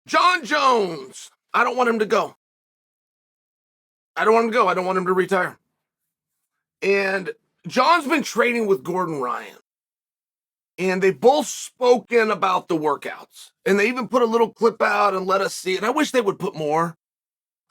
Jon Jones. I don't want him to go. I don't want him to go. I don't want him to retire. And Jon's been training with Gordon Ryan. And they both spoken about the workouts. And they even put a little clip out and let us see it. And I wish they would put more.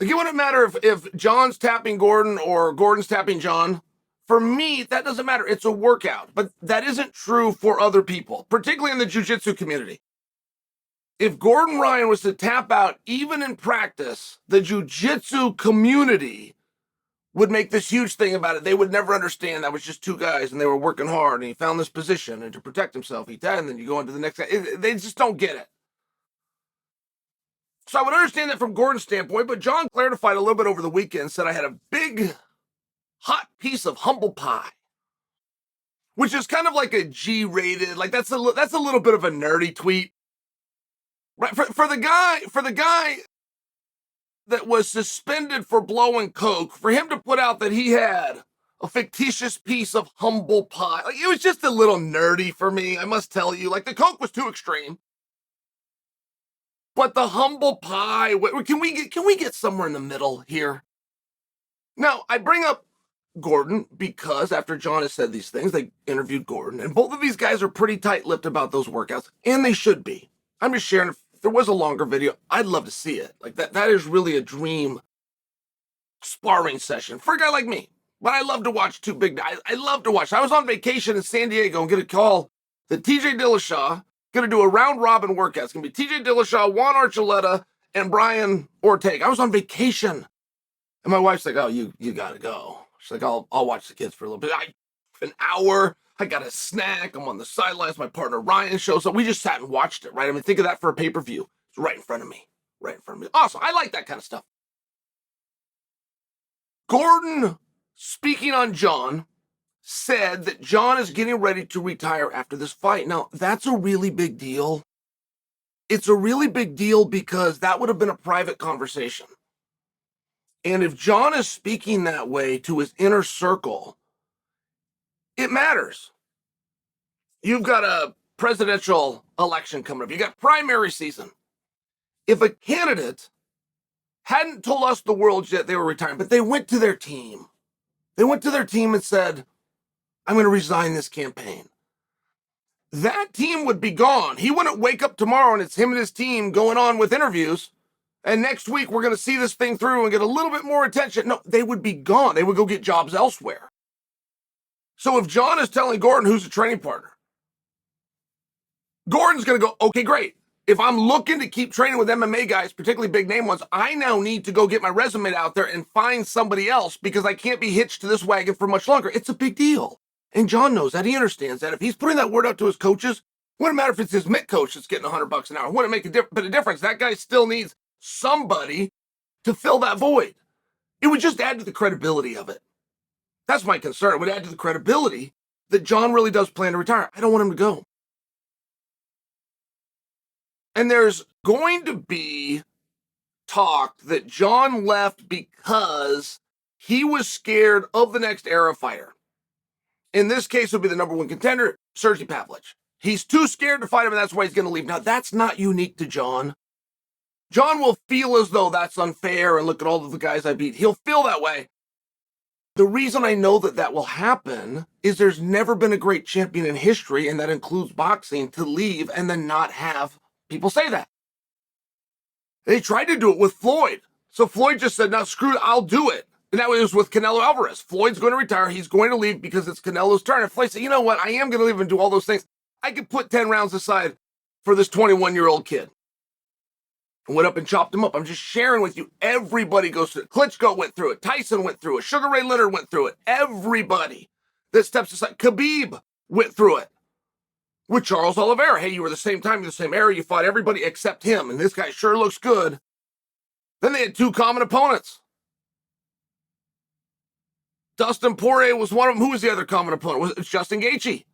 Like, it wouldn't matter if Jon's tapping Gordon or Gordon's tapping Jon. For me, that doesn't matter. It's a workout. But that isn't true for other people, particularly in the jiu-jitsu community. If Gordon Ryan was to tap out, even in practice, the jiu-jitsu community would make this huge thing about it. They would never understand that was just two guys and they were working hard and he found this position and to protect himself, he did, and then you go into the next guy. They just don't get it. So I would understand that from Gordon's standpoint, but Jon clarified a little bit over the weekend, said I had a big, hot piece of humble pie, which is kind of like a G-rated, like that's a little bit of a nerdy tweet. Right, for the guy that was suspended for blowing coke, for him to put out that he had a fictitious piece of humble pie, like, it was just a little nerdy for me, I must tell you. Like, the coke was too extreme, but the humble pie, can we get somewhere in the middle here? Now, I bring up Gordon because after Jon has said these things, they interviewed Gordon, and both of these guys are pretty tight-lipped about those workouts, and they should be. I'm just sharing. If there was a longer video, I'd love to see it. Like, that is really a dream sparring session for a guy like me. But I love to watch two big guys. I love to watch. I was on vacation in San Diego and get a call that TJ Dillashaw going to do a round-robin workout. It's going to be TJ Dillashaw, Juan Archuleta, and Brian Ortega. I was on vacation. And my wife's like, oh, you got to go. She's like, I'll watch the kids for a little bit. An hour. I got a snack. I'm on the sidelines. My partner Ryan shows up. We just sat and watched it, right? I mean, think of that for a pay-per-view. It's right in front of me. Right in front of me. Awesome. I like that kind of stuff. Gordon, speaking on Jon, said that Jon is getting ready to retire after this fight. Now, that's a really big deal. It's a really big deal because that would have been a private conversation. And if Jon is speaking that way to his inner circle, it matters. You've got a presidential election coming up. You got primary season. If a candidate hadn't told us the world yet they were retiring, but they went to their team. They went to their team and said, I'm going to resign this campaign. That team would be gone. He wouldn't wake up tomorrow and it's him and his team going on with interviews. And next week we're going to see this thing through and get a little bit more attention. No, they would be gone. They would go get jobs elsewhere. So if Jon is telling Gordon, who's a training partner, Gordon's going to go, okay, great. If I'm looking to keep training with MMA guys, particularly big name ones, I now need to go get my resume out there and find somebody else because I can't be hitched to this wagon for much longer. It's a big deal. And Jon knows that. He understands that. If he's putting that word out to his coaches, wouldn't matter if it's his mitt coach that's getting $100 an hour. Wouldn't make a bit of difference. That guy still needs somebody to fill that void. It would just add to the credibility of it. That's my concern. It would add to the credibility that Jon really does plan to retire. I don't want him to go. And there's going to be talk that Jon left because he was scared of the next era fighter. In this case, it would be the number one contender, Sergey Pavlich. He's too scared to fight him, and that's why he's going to leave. Now, that's not unique to Jon. Jon will feel as though that's unfair, and look at all of the guys I beat. He'll feel that way. The reason I know that will happen is there's never been a great champion in history, and that includes boxing, to leave and then not have people say that. They tried to do it with Floyd. So Floyd just said, no, screw it, I'll do it. And that was with Canelo Alvarez. Floyd's going to retire. He's going to leave because it's Canelo's turn. And Floyd said, you know what? I am going to leave and do all those things. I could put 10 rounds aside for this 21-year-old kid. And went up and chopped him up. I'm just sharing with you. Everybody goes through it. Klitschko went through it. Tyson went through it. Sugar Ray Leonard went through it. Everybody that steps aside. Khabib went through it. With Charles Oliveira. Hey, you were the same time, you're the same era. You fought everybody except him. And this guy sure looks good. Then they had two common opponents. Dustin Poirier was one of them. Who was the other common opponent? It was Justin Gaethje.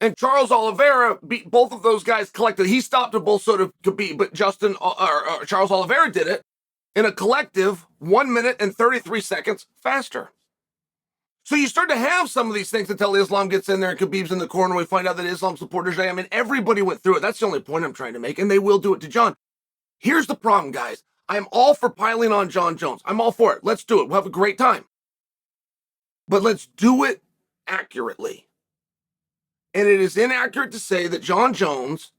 And Charles Oliveira beat both of those guys collectively. He stopped them both, so did Khabib, but Charles Oliveira did it in a collective 1 minute and 33 seconds faster. So you start to have some of these things until Islam gets in there and Khabib's in the corner. We find out that Islam supporters, I mean, everybody went through it. That's the only point I'm trying to make. And they will do it to Jon. Here's the problem, guys. I'm all for piling on Jon Jones. I'm all for it. Let's do it. We'll have a great time. But let's do it accurately. And it is inaccurate to say that Jon Jones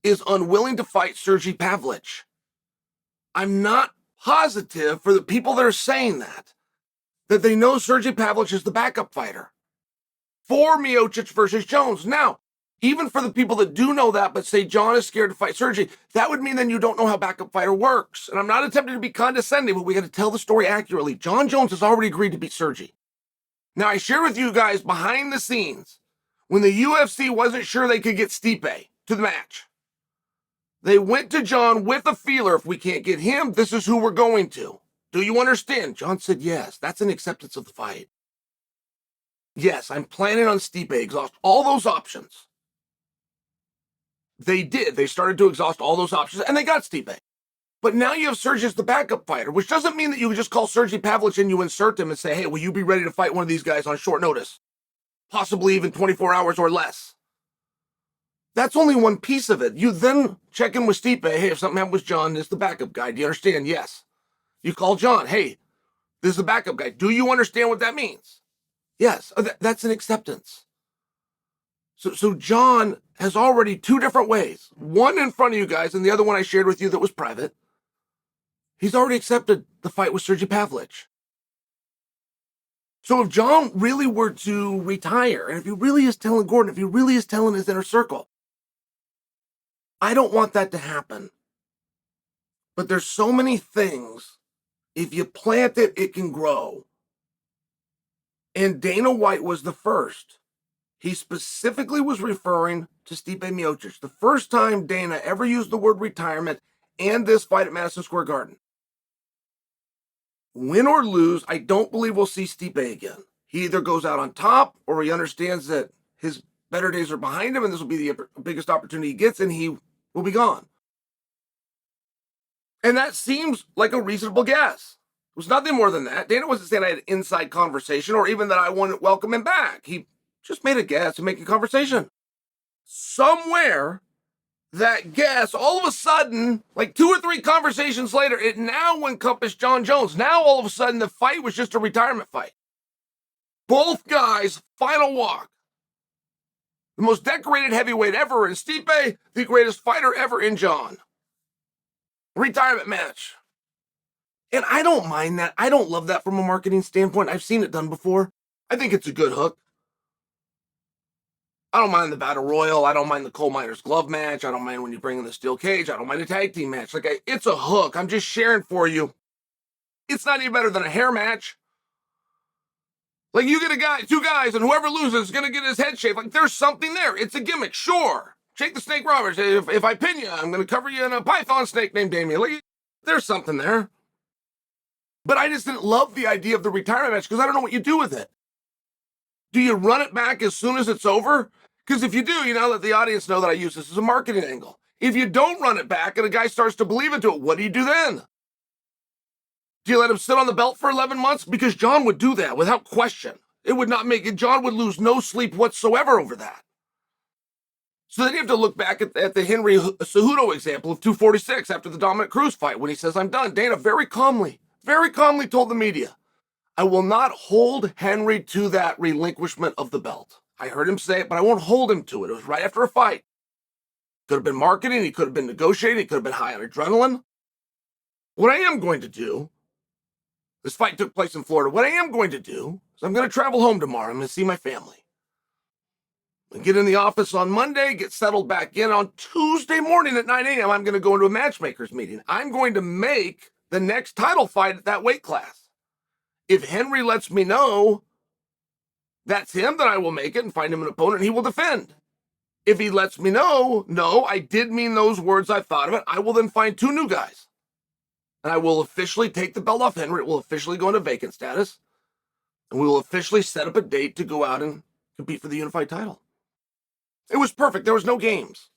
is unwilling to fight Sergey Pavlich. I'm not positive for the people that are saying that they know Sergey Pavlich is the backup fighter for Miocic versus Jones. Now, even for the people that do know that but say Jon is scared to fight Sergey, that would mean then you don't know how backup fighter works. And I'm not attempting to be condescending, but we got to tell the story accurately. Jon Jones has already agreed to beat Sergey. Now, I share with you guys behind the scenes, when the UFC wasn't sure they could get Stipe to the match, they went to Jon with a feeler. If we can't get him, this is who we're going to. Do you understand? Jon said, yes, that's an acceptance of the fight. Yes, I'm planning on Stipe, exhaust all those options. They did. They started to exhaust all those options, and they got Stipe. But now you have Sergey as the backup fighter, which doesn't mean that you just call Sergey Pavlich and you insert him and say, hey, will you be ready to fight one of these guys on short notice? Possibly even 24 hours or less. That's only one piece of it. You then check in with Stipe. Hey, if something happened with Jon, this is the backup guy. Do you understand? Yes. You call Jon. Hey, this is the backup guy. Do you understand what that means? Yes. That's an acceptance. So Jon has already two different ways. One in front of you guys, and the other one I shared with you that was private. He's already accepted the fight with Sergey Pavlich. So if Jon really were to retire, and if he really is telling Gordon, if he really is telling his inner circle, I don't want that to happen. But there's so many things. If you plant it, it can grow. And Dana White was the first. He specifically was referring to Stipe Miocic. The first time Dana ever used the word retirement and this fight at Madison Square Garden. Win or lose, I don't believe we'll see Stipe again. He either goes out on top or he understands that his better days are behind him and this will be the biggest opportunity he gets and he will be gone. And that seems like a reasonable guess. It was nothing more than that. Dana wasn't saying I had an inside conversation or even that I wouldn't welcome him back. He just made a guess and make a conversation. Somewhere, that guess, all of a sudden, like 2 or 3 conversations later, it now encompassed Jon Jones. Now, all of a sudden, the fight was just a retirement fight. Both guys, final walk. The most decorated heavyweight ever in Stipe, the greatest fighter ever in Jon. Retirement match. And I don't mind that. I don't love that from a marketing standpoint. I've seen it done before. I think it's a good hook. I don't mind the Battle Royal. I don't mind the Coal Miner's Glove match. I don't mind when you bring in the steel cage. I don't mind a tag team match. It's a hook. I'm just sharing for you. It's not even better than a hair match. Like, you get 2 guys, and whoever loses is going to get his head shaved. Like, there's something there. It's a gimmick, sure. Jake the Snake Roberts. If I pin you, I'm going to cover you in a python snake named Damien. Like, there's something there. But I just didn't love the idea of the retirement match because I don't know what you do with it. Do you run it back as soon as it's over? Because if you do, you now let the audience know that I use this as a marketing angle. If you don't run it back and a guy starts to believe into it, what do you do then? Do you let him sit on the belt for 11 months? Because Jon would do that without question. It would not make it. Jon would lose no sleep whatsoever over that. So then you have to look back at the Henry Cejudo example of 246 after the Dominic Cruz fight when he says, I'm done. Dana very calmly told the media, I will not hold Henry to that relinquishment of the belt. I heard him say it, but I won't hold him to it. It was right after a fight. Could have been marketing. He could have been negotiating. He could have been high on adrenaline. What I am going to do, this fight took place in Florida. What I am going to do is I'm going to travel home tomorrow. I'm going to see my family. And get in the office on Monday, get settled back in. On Tuesday morning at 9 a.m., I'm going to go into a matchmakers meeting. I'm going to make the next title fight at that weight class. If Henry lets me know that's him, then I will make it and find him an opponent and he will defend. If he lets me know, no, I did mean those words, I thought of it, I will then find 2 new guys. And I will officially take the belt off Henry. It will officially go into vacant status. And we will officially set up a date to go out and compete for the unified title. It was perfect. There was no games.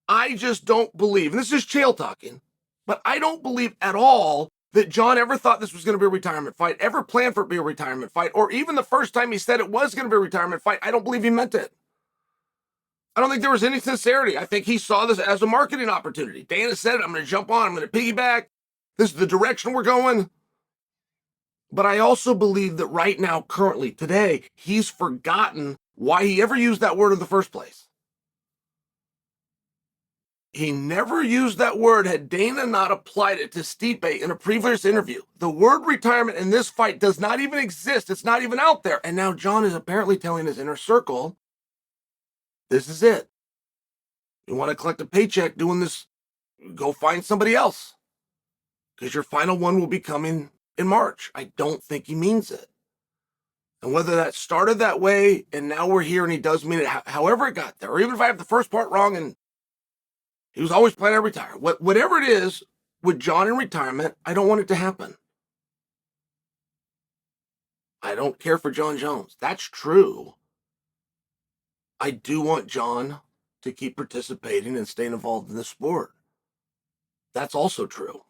I just don't believe, and this is Chael talking, but I don't believe at all that Jon ever thought this was going to be a retirement fight, ever planned for it to be a retirement fight, or even the first time he said it was going to be a retirement fight, I don't believe he meant it. I don't think there was any sincerity. I think he saw this as a marketing opportunity. Dana said it, I'm going to jump on, I'm going to piggyback. This is the direction we're going. But I also believe that right now, currently, today, he's forgotten why he ever used that word in the first place. He never used that word had Dana not applied it to Stipe in a previous interview. The word retirement in this fight does not even exist. It's not even out there. And now Jon is apparently telling his inner circle, this is it. You want to collect a paycheck doing this, go find somebody else. Because your final one will be coming in March. I don't think he means it. And whether that started that way and now we're here and he does mean it, however it got there, or even if I have the first part wrong and he was always planning to retire, whatever it is with Jon in retirement, I don't want it to happen. I don't care for Jon Jones. That's true. I do want Jon to keep participating and staying involved in the sport. That's also true.